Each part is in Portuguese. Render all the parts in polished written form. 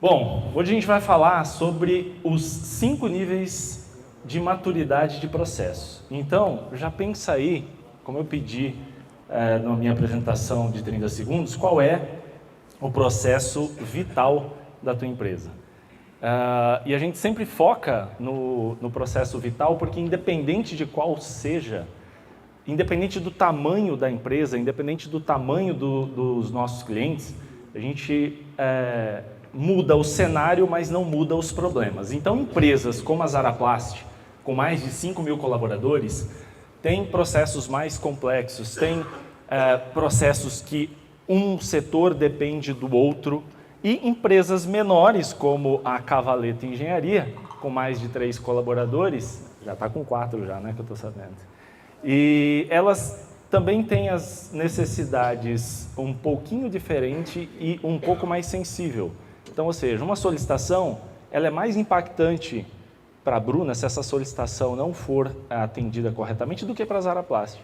Bom, hoje a gente vai falar sobre os 5 níveis de maturidade de processo. Então, já pensa aí, como eu pedi na minha apresentação de 30 segundos, qual é o processo vital da tua empresa. E a gente sempre foca no processo vital porque independente de qual seja, independente do tamanho da empresa, independente do tamanho dos nossos clientes, a gente muda o cenário, mas não muda os problemas. Então, empresas como a Zaraplast, com mais de 5 mil colaboradores, têm processos mais complexos, têm processos que um setor depende do outro, e empresas menores, como a Cavalete Engenharia, com mais de 3 colaboradores, já está com 4 já, né, que eu estou sabendo. E elas também têm as necessidades um pouquinho diferente e um pouco mais sensível. Então, ou seja, uma solicitação, ela é mais impactante para a Bruna se essa solicitação não for atendida corretamente do que para a Zaraplast.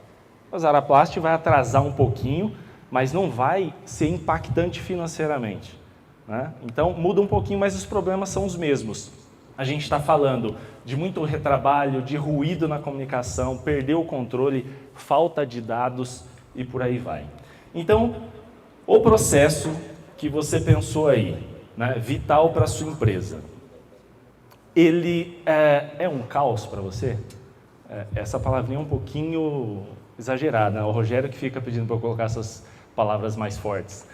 A Zaraplast vai atrasar um pouquinho, mas não vai ser impactante financeiramente, né? Então, muda um pouquinho, mas os problemas são os mesmos. A gente está falando de muito retrabalho, de ruído na comunicação, perder o controle, falta de dados e por aí vai. Então, o processo que você pensou aí, né, vital para a sua empresa, ele é um caos para você? Essa palavrinha é um pouquinho exagerada, né? O Rogério que fica pedindo para eu colocar essas palavras mais fortes.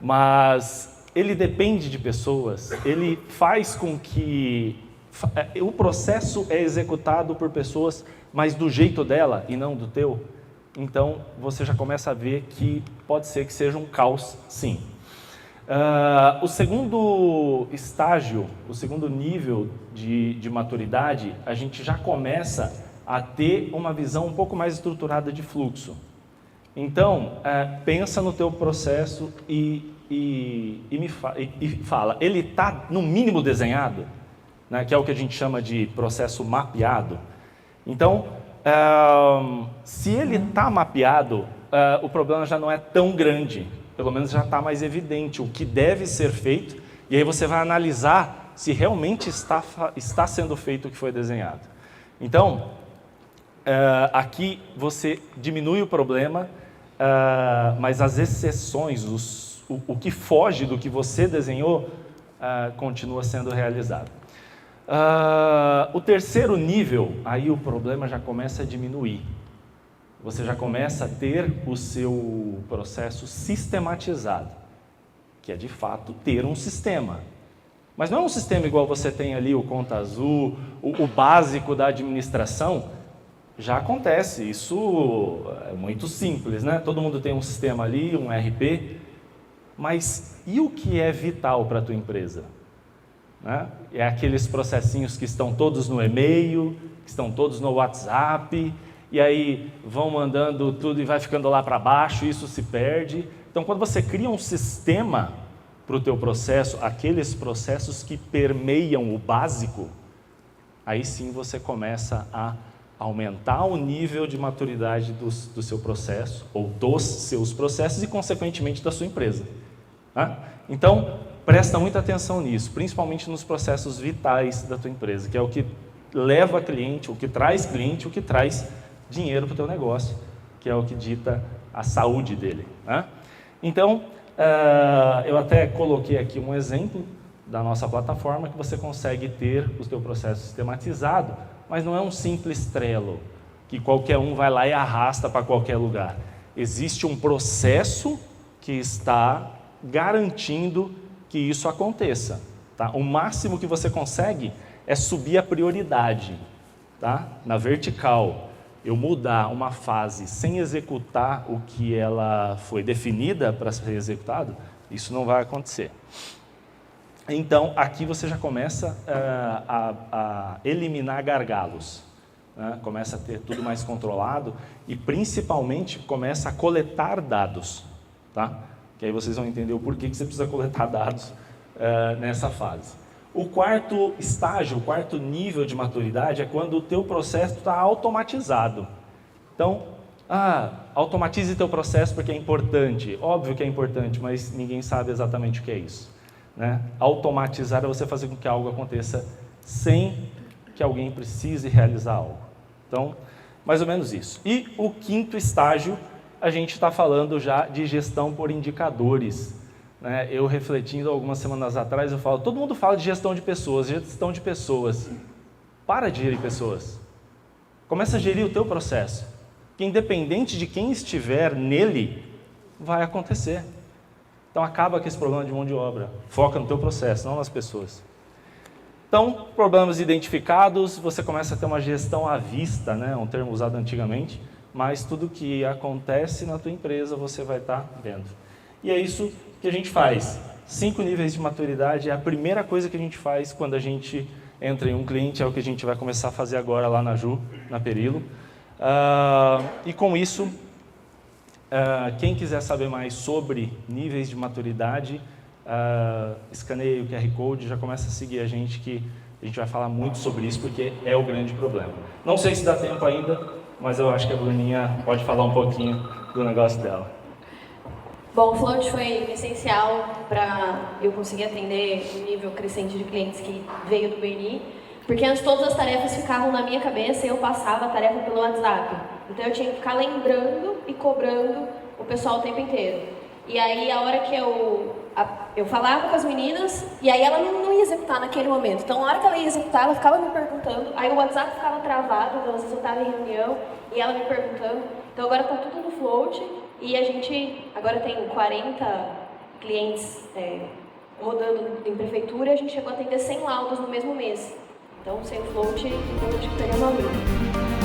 Mas ele depende de pessoas, ele faz com que o processo é executado por pessoas, mas do jeito dela e não do teu. Então, você já começa a ver que pode ser que seja um caos, sim. O segundo estágio, o segundo nível de maturidade, a gente já começa a ter uma visão um pouco mais estruturada de fluxo. Então, pensa no teu processo e fala, ele está no mínimo desenhado, né, que é o que a gente chama de processo mapeado. Então, se ele está mapeado, o problema já não é tão grande, pelo menos já está mais evidente o que deve ser feito, e aí você vai analisar se realmente está sendo feito o que foi desenhado. Então, aqui você diminui o problema, mas as exceções, o que foge do que você desenhou, continua sendo realizado. O terceiro nível, aí o problema já começa a diminuir. Você já começa a ter o seu processo sistematizado, que é de fato ter um sistema. Mas não é um sistema igual você tem ali o Conta Azul, o básico da administração. Já acontece, isso é muito simples, né? Todo mundo tem um sistema ali, um ERP, mas e o que é vital para a tua empresa? Né? É aqueles processinhos que estão todos no e-mail, que estão todos no WhatsApp, e aí vão mandando tudo e vai ficando lá para baixo, isso se perde. Então, quando você cria um sistema para o teu processo, aqueles processos que permeiam o básico, aí sim você começa a aumentar o nível de maturidade do seu processo, ou dos seus processos e, consequentemente, da sua empresa. Tá? Então, presta muita atenção nisso, principalmente nos processos vitais da tua empresa, que é o que leva cliente, o que traz dinheiro para o teu negócio, que é o que dita a saúde dele. Né? Então, eu até coloquei aqui um exemplo da nossa plataforma que você consegue ter o teu processo sistematizado, mas não é um simples Trello, que qualquer um vai lá e arrasta para qualquer lugar. Existe um processo que está garantindo que isso aconteça. Tá? O máximo que você consegue é subir a prioridade, tá? Na vertical. Eu mudar uma fase sem executar o que ela foi definida para ser executado, isso não vai acontecer. Então, aqui você já começa a eliminar gargalos, né? Começa a ter tudo mais controlado e, principalmente, começa a coletar dados, tá? Que aí vocês vão entender o porquê que você precisa coletar dados nessa fase. O quarto estágio, o quarto nível de maturidade é quando o teu processo está automatizado. Então, automatize teu processo porque é importante. Óbvio que é importante, mas ninguém sabe exatamente o que é isso. né? Automatizar é você fazer com que algo aconteça sem que alguém precise realizar algo. Então, mais ou menos isso. E o quinto estágio, a gente está falando já de gestão por indicadores, né? Eu refletindo algumas semanas atrás, eu falo, todo mundo fala de gestão de pessoas, gestão de pessoas. Para de gerir pessoas. Começa a gerir o teu processo. Que independente de quem estiver nele, vai acontecer. Então acaba com esse problema de mão de obra. Foca no teu processo, não nas pessoas. Então, problemas identificados, você começa a ter uma gestão à vista, né? Um termo usado antigamente, mas tudo que acontece na tua empresa você vai estar vendo. E é isso que a gente faz. 5 níveis de maturidade é a primeira coisa que a gente faz quando a gente entra em um cliente, é o que a gente vai começar a fazer agora lá na Ju, na Perilo. E com isso, quem quiser saber mais sobre níveis de maturidade, escaneie o QR Code, já começa a seguir a gente, que a gente vai falar muito sobre isso, porque é o grande problema. Não sei se dá tempo ainda, mas eu acho que a Bruninha pode falar um pouquinho do negócio dela. Bom, o Float foi essencial para eu conseguir atender o nível crescente de clientes que veio do BNI, porque antes todas as tarefas ficavam na minha cabeça e eu passava a tarefa pelo WhatsApp. Então eu tinha que ficar lembrando e cobrando o pessoal o tempo inteiro. E aí a hora que eu falava com as meninas, e aí ela não ia executar naquele momento. Então, na hora que ela ia executar, ela ficava me perguntando, aí o WhatsApp ficava travado, então às vezes eu estava em reunião, e ela me perguntando. Então agora está tudo no Float, e a gente agora tem 40 clientes rodando em prefeitura, e a gente chegou a atender 100 laudos no mesmo mês. Então, sem o Float, eu acho que teria uma luta.